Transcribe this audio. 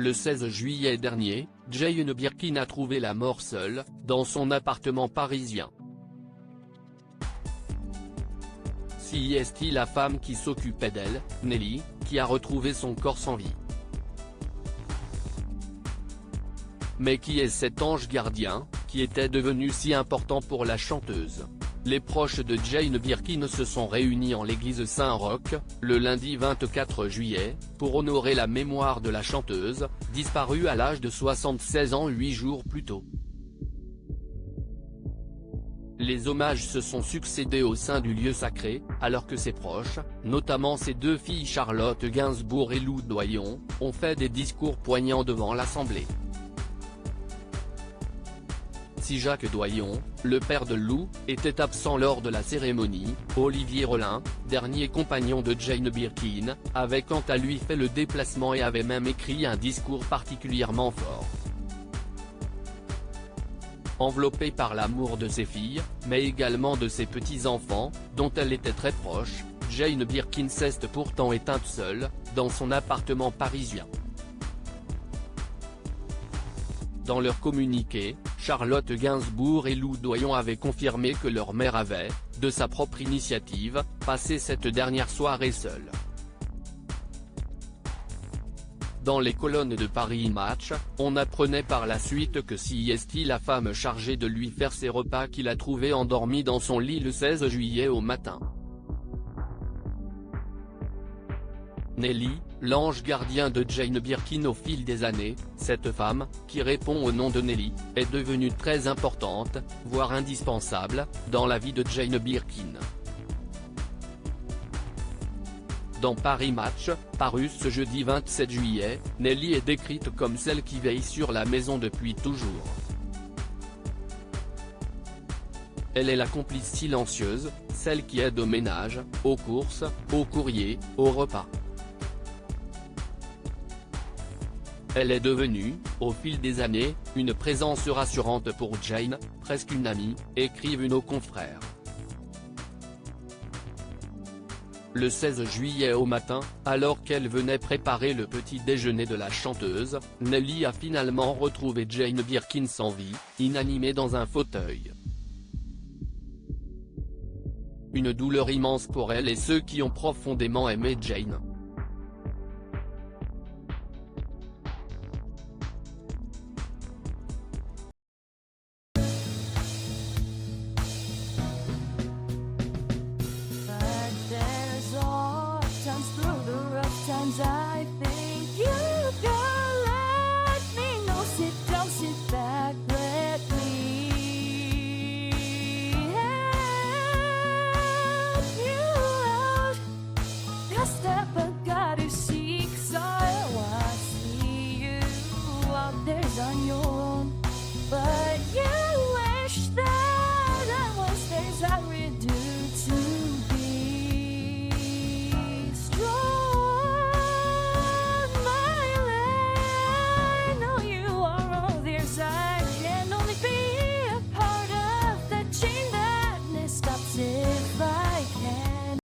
Le 16 juillet dernier, Jane Birkin a trouvé la mort seule, dans son appartement parisien. Si est-il la femme qui s'occupait d'elle, Nelly, qui a retrouvé son corps sans vie? Mais qui est cet ange gardien, qui était devenu si important pour la chanteuse? Les proches de Jane Birkin se sont réunis en l'église Saint-Roch, le lundi 24 juillet, pour honorer la mémoire de la chanteuse, disparue à l'âge de 76 ans 8 jours plus tôt. Les hommages se sont succédé au sein du lieu sacré, alors que ses proches, notamment ses deux filles Charlotte Gainsbourg et Lou Doyon, ont fait des discours poignants devant l'Assemblée. Si Jacques Doyon, le père de Lou, était absent lors de la cérémonie, Olivier Rollin, dernier compagnon de Jane Birkin, avait quant à lui fait le déplacement et avait même écrit un discours particulièrement fort. Enveloppée par l'amour de ses filles, mais également de ses petits-enfants, dont elle était très proche, Jane Birkin s'est pourtant éteinte seule, dans son appartement parisien. Dans leur communiqué, Charlotte Gainsbourg et Lou Doyon avaient confirmé que leur mère avait, de sa propre initiative, passé cette dernière soirée seule. Dans les colonnes de Paris Match, on apprenait par la suite que si est la femme chargée de lui faire ses repas qu'il a trouvé endormi dans son lit le 16 juillet au matin. Nelly, l'ange gardien de Jane Birkin au fil des années, cette femme, qui répond au nom de Nelly, est devenue très importante, voire indispensable, dans la vie de Jane Birkin. Dans Paris Match, paru ce jeudi 27 juillet, Nelly est décrite comme celle qui veille sur la maison depuis toujours. Elle est la complice silencieuse, celle qui aide au ménage, aux courses, au courrier, aux repas. Elle est devenue, au fil des années, une présence rassurante pour Jane, presque une amie, écrivent nos confrères. Le 16 juillet au matin, alors qu'elle venait préparer le petit déjeuner de la chanteuse, Nelly a finalement retrouvé Jane Birkin sans vie, inanimée dans un fauteuil. Une douleur immense pour elle et ceux qui ont profondément aimé Jane.